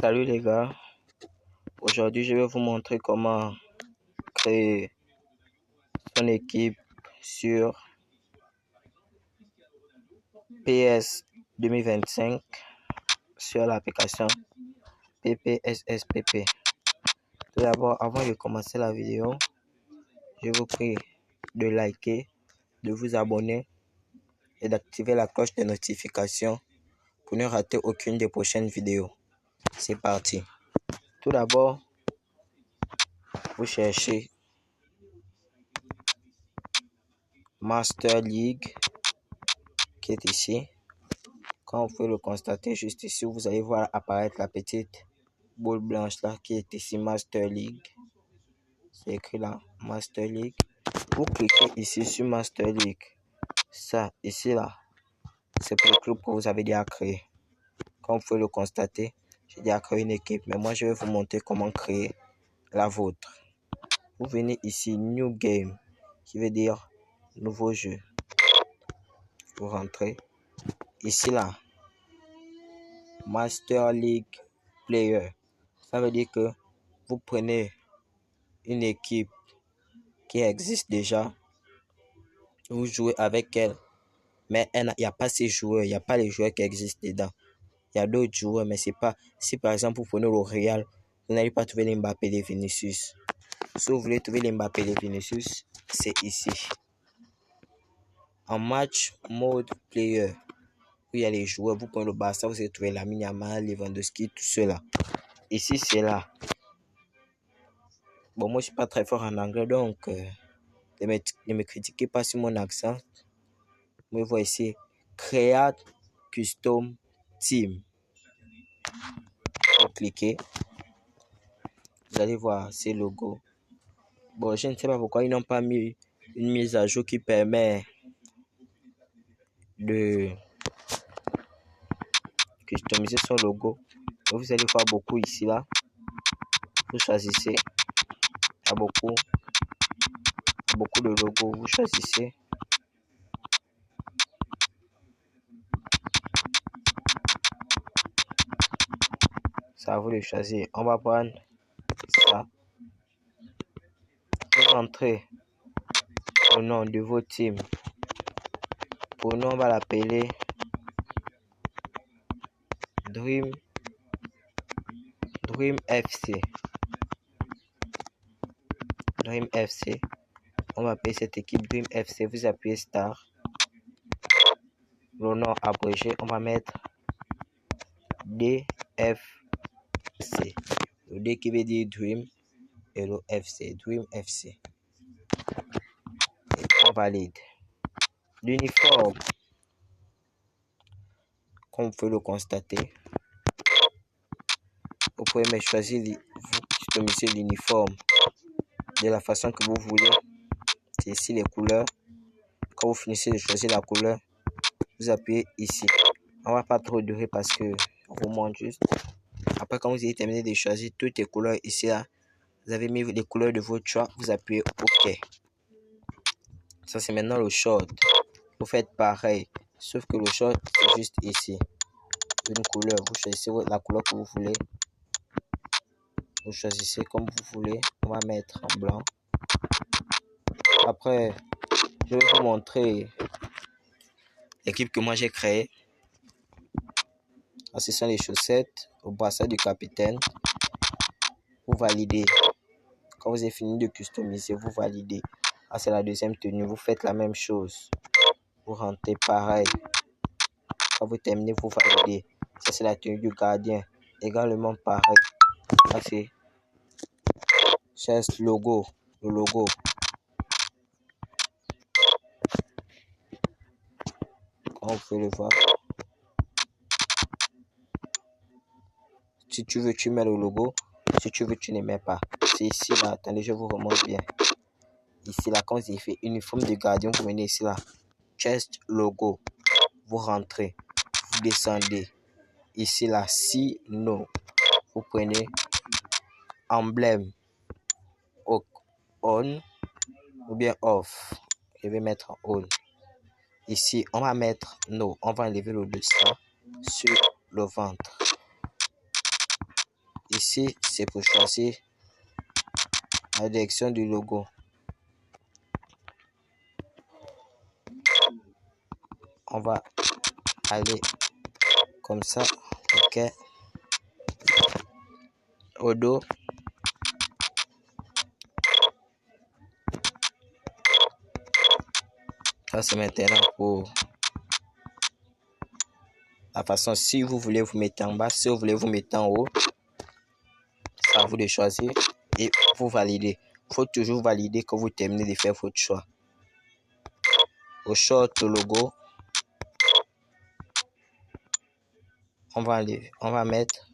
Salut les gars, aujourd'hui je vais vous montrer comment créer son équipe sur PS 2025 sur l'application PPSSPP. Tout d'abord, avant de commencer la vidéo, je vous prie de liker, de vous abonner et d'activer la cloche de notification pour ne rater aucune des prochaines vidéos. C'est parti. Tout d'abord, vous cherchez Master League qui est ici. Quand vous pouvez le constater juste ici, vous allez voir apparaître la petite boule blanche là qui est ici Master League. C'est écrit là, Master League. Vous cliquez ici sur Master League. Ça, ici là, c'est pour le club que vous avez déjà créé. Comme vous pouvez le constater, j'ai déjà créé une équipe, mais moi je vais vous montrer comment créer la vôtre. Vous venez ici, New Game, qui veut dire nouveau jeu. Vous rentrez ici là, Master League Player. Ça veut dire que vous prenez une équipe qui existe déjà, vous jouez avec elle, mais il n'y a pas ces joueurs, il n'y a pas les joueurs qui existent dedans. Il y a d'autres joueurs, mais c'est pas. Si par exemple vous prenez le Real, vous n'allez pas trouver les Mbappé, les Vinicius. Si vous voulez trouver les Mbappé, les Vinicius, c'est ici. En match mode player, où il y a les joueurs, vous prenez le Barça, vous allez trouver Lamine Yamal, Lewandowski, tout cela. Ici, c'est là. Bon, moi, je suis pas très fort en anglais, donc ne me critiquez pas sur mon accent. Vous voyez ici, Create Custom Team. Vous cliquez, vous allez voir ces logos. Bon, je ne sais pas pourquoi ils n'ont pas mis une mise à jour qui permet de customiser son logo. Donc, vous allez voir beaucoup ici là. Vous choisissez. Il y a beaucoup de logos. Vous choisissez. Ça, vous le choisir. On va prendre ça. Vous rentrez le nom de vos teams. Pour nous, on va l'appeler Dream FC. Dream FC. On va appeler cette équipe Dream FC. Vous appuyez Star. Le nom abrégé, on va mettre DFC. Le D qui veut dire Dream et le FC, Dream FC. Et on valide. L'uniforme, comme vous pouvez le constater, vous pouvez me choisir, vous customisez l'uniforme de la façon que vous voulez. C'est ici les couleurs. Quand vous finissez de choisir la couleur, vous appuyez ici. On va pas trop durer parce que on vous montre juste. Après, quand vous avez terminé de choisir toutes les couleurs ici là, vous avez mis les couleurs de votre choix, vous appuyez OK. Ça c'est maintenant le short. Vous faites pareil, sauf que le short c'est juste ici. Une couleur, vous choisissez la couleur que vous voulez. Vous choisissez comme vous voulez. On va mettre en blanc. Après, je vais vous montrer l'équipe que moi j'ai créée. Ce sont les chaussettes au brassard du capitaine. Vous validez. Quand vous avez fini de customiser, vous validez. C'est la deuxième tenue. Vous faites la même chose. Vous rentrez pareil. Quand vous terminez, vous validez. Ça, c'est la tenue du gardien. Également pareil. Ça, c'est logo. Le logo. Comme vous pouvez le voir. Si tu veux, tu mets le logo. Si tu veux, tu ne mets pas. C'est ici, là. Attendez, je vous remonte bien. Ici, là, quand vous avez fait uniforme de gardien, vous venez ici, là. Chest logo. Vous rentrez. Vous descendez. Ici, là, si, no. Vous prenez emblème. On ou bien off. Je vais mettre on. Ici, on va mettre no. On va enlever le dessin sur le ventre. Ici, c'est pour choisir la direction du logo. On va aller comme ça. OK. Au dos. Ça, c'est maintenant pour la façon. Si vous voulez vous mettre en bas, si vous voulez vous mettre en haut, c'est à vous de choisir et vous valider. Il faut toujours valider que vous terminez de faire votre choix. Au short, au logo, on va mettre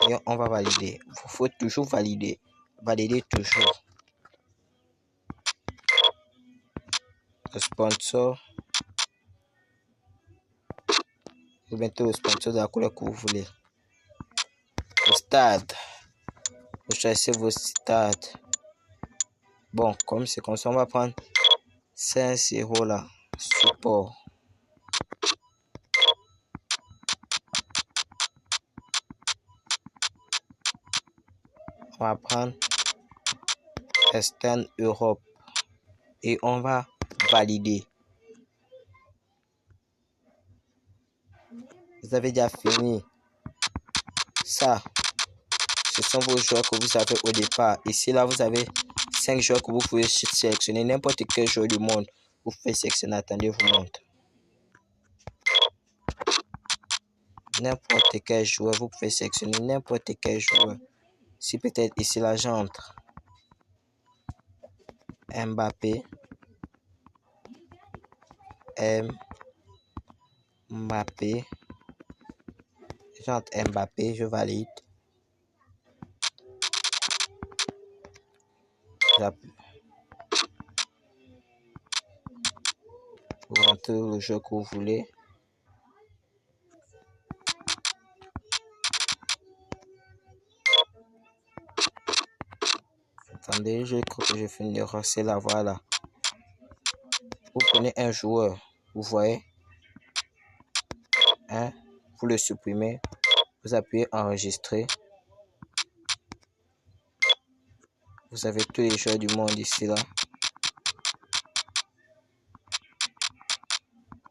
et on va valider. Il faut toujours valider. Valider toujours. Le sponsor. Vous mettez le sponsor de la couleur que vous voulez. Le stade. Vous choisissez vos stades. Bon, comme c'est comme ça, on va prendre 5-0 là. Support. On va prendre Eastern Europe. Et on va valider. Vous avez déjà fini. Ça, ce sont vos joueurs que vous avez au départ. Ici, là, vous avez 5 joueurs que vous pouvez sélectionner. N'importe quel joueur du monde, vous pouvez sélectionner. Attendez, je vous montre. N'importe quel joueur, vous pouvez sélectionner n'importe quel joueur. Si peut-être ici, là, j'entre Mbappé. J'entre Mbappé, je valide. Vous rentrez le jeu que vous voulez. Attendez, je crois que je finis de rosser là, voilà. Vous prenez un joueur, vous voyez, hein, vous le supprimez, vous appuyez enregistrer. Vous avez tous les joueurs du monde ici là.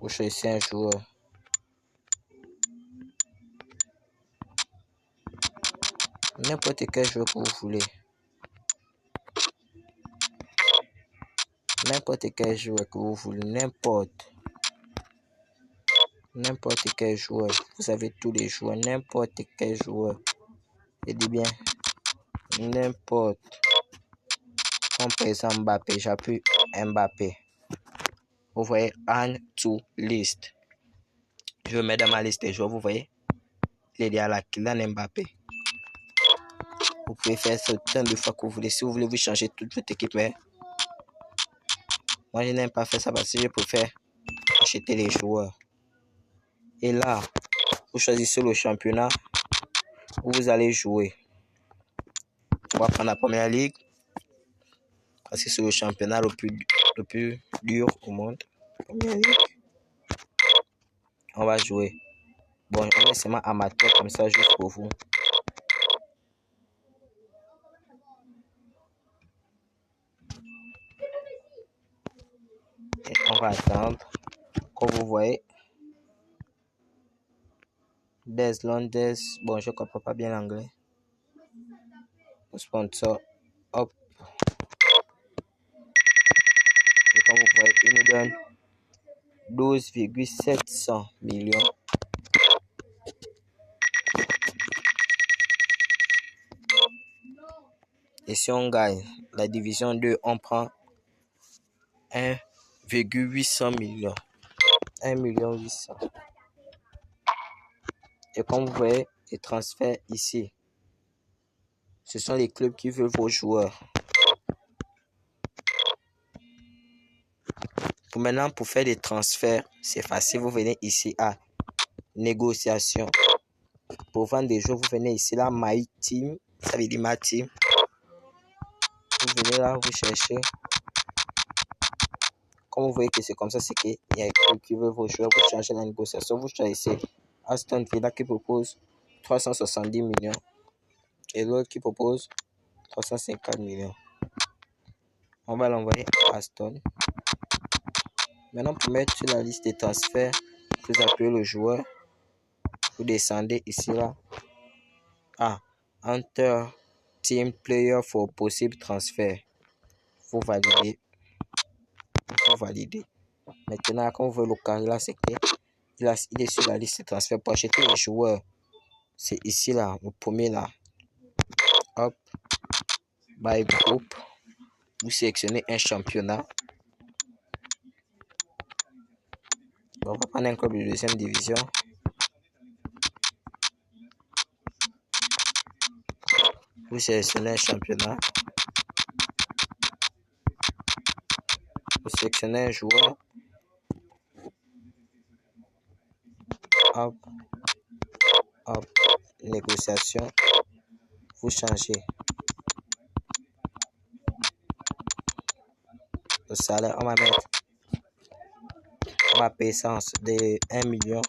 Vous choisissez un joueur. N'importe quel joueur que vous voulez. N'importe quel joueur que vous voulez. N'importe quel joueur. Vous avez tous les joueurs. N'importe quel joueur. Je dis bien. N'importe. Comme par exemple Mbappé. J'appuie Mbappé. Vous voyez, add to list. Je mets dans ma liste des joueurs. Vous voyez, il est à la Kylian Mbappé. Vous pouvez faire ça autant de fois que vous voulez. Si vous voulez, vous changer toute votre équipe. Mais moi, je n'aime pas faire ça parce que je préfère acheter les joueurs. Et là, vous choisissez le championnat où vous allez jouer. On va prendre la première ligue parce que c'est le championnat le plus dur au monde. Première ligue. On va jouer. Bon, on est seulement amateur comme ça, juste pour vous. Et on va attendre. Comme vous voyez, des Londres. Bon, je ne comprends pas bien l'anglais. Le sponsor, hop. Et comme vous voyez, il nous donne 12,700 millions. Et si on gagne la division 2, on prend 1,800 millions. 1,800 million. Et comme vous voyez, les transferts ici, ce sont les clubs qui veulent vos joueurs. Pour faire des transferts, c'est facile. Vous venez ici à négociation. Pour vendre des joueurs, vous venez ici là, My Team. Ça veut dire My Team. Vous venez là, vous cherchez. Comme vous voyez que c'est comme ça, c'est qu'il y a un club qui veut vos joueurs. Vous changez la négociation. Vous choisissez Aston Villa qui propose 370 millions et l'autre qui propose 350 millions. On va l'envoyer à Aston. Maintenant, pour mettre sur la liste des transferts, vous appelez le joueur. Vous descendez ici là. Enter team player for possible transfert. Vous validez. Maintenant, quand vous voyez le carré là, c'est clair. Il est sur la liste de transferts pour acheter les joueurs. C'est ici là, le premier là. Hop. By group. Vous sélectionnez un championnat. On va prendre un club de deuxième division. Vous sélectionnez un championnat. Vous sélectionnez un joueur. Hop. Négociation. Vous changez le salaire. On va payer ça de 1 million.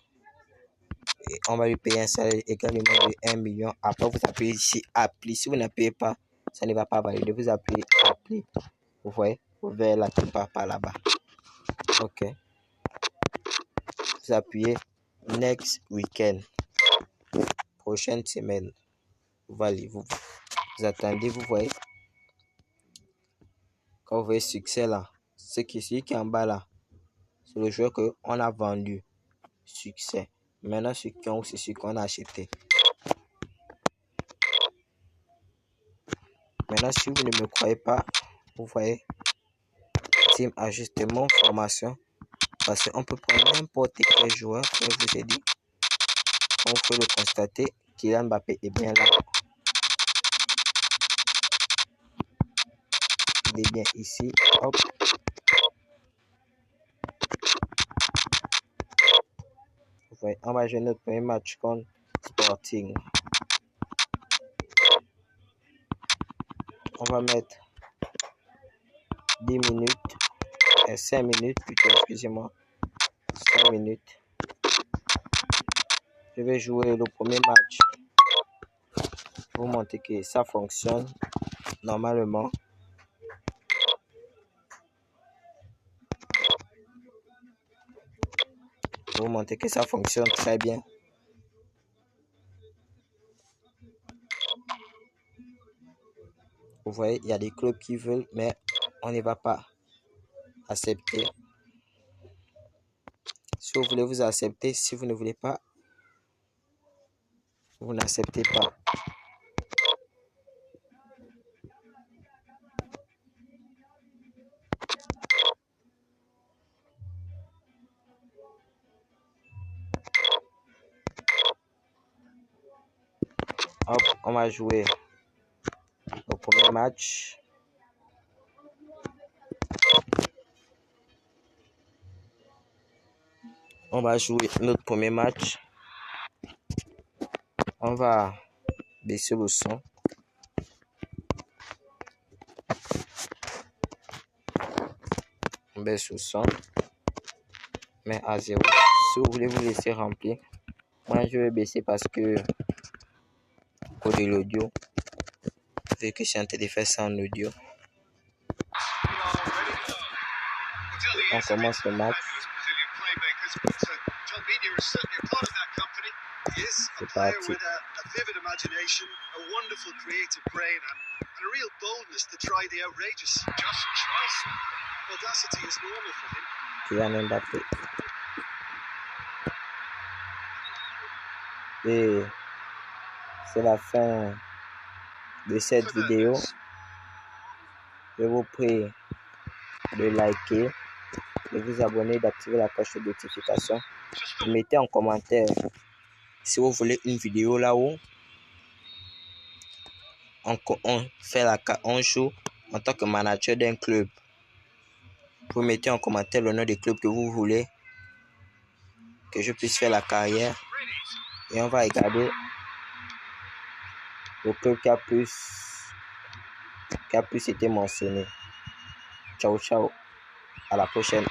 Et on va lui payer un salaire également de 1 million. Après, vous appuyez ici Apply. Si vous ne payez pas, ça ne va pas valider. Vous appuyez Apply. Vous voyez, vous verrez là qui part par là-bas. Ok. Vous appuyez Next Weekend. Prochaine semaine. Vous attendez, vous voyez. Quand vous voyez succès là, ce qui est en bas là, c'est le joueur qu'on a vendu. Succès. Maintenant, c'est ce qu'on a acheté. Maintenant, si vous ne me croyez pas, vous voyez, team ajustement, formation. Parce qu'on peut prendre n'importe quel joueur, comme je vous ai dit. On peut le constater, Kylian Mbappé est bien là. Il est bien ici. Hop. Vous voyez, on va jouer notre premier match contre Sporting. On va mettre 10 minutes, 5 minutes plutôt, excusez-moi, 5 minutes. Je vais jouer le premier match. Vous montrez que ça fonctionne normalement. Vous montrez que ça fonctionne très bien. Vous voyez, il y a des clubs qui veulent, mais on ne va pas accepter. Si vous voulez, vous acceptez. Si vous ne voulez pas, vous n'acceptez pas. Hop, on va jouer le premier match. On va jouer notre premier match. On va baisser le son. On baisse le son. Mais à 0. Si vous voulez vous laisser remplir. Moi, je vais baisser parce que pour de l'audio. Vu que je suis en train de faire ça en audio. On commence le match. C'est parti. Kylian Mbappé. Et c'est la fin de cette vidéo. Je vous prie de liker, de vous abonner, d'activer la cloche de notification. Mettez en commentaire si vous voulez une vidéo là-haut. On joue en tant que manager d'un club. Vous mettez en commentaire le nom du club que vous voulez, que je puisse faire la carrière. Et on va regarder le club qui a plus été mentionné. Ciao, ciao. À la prochaine.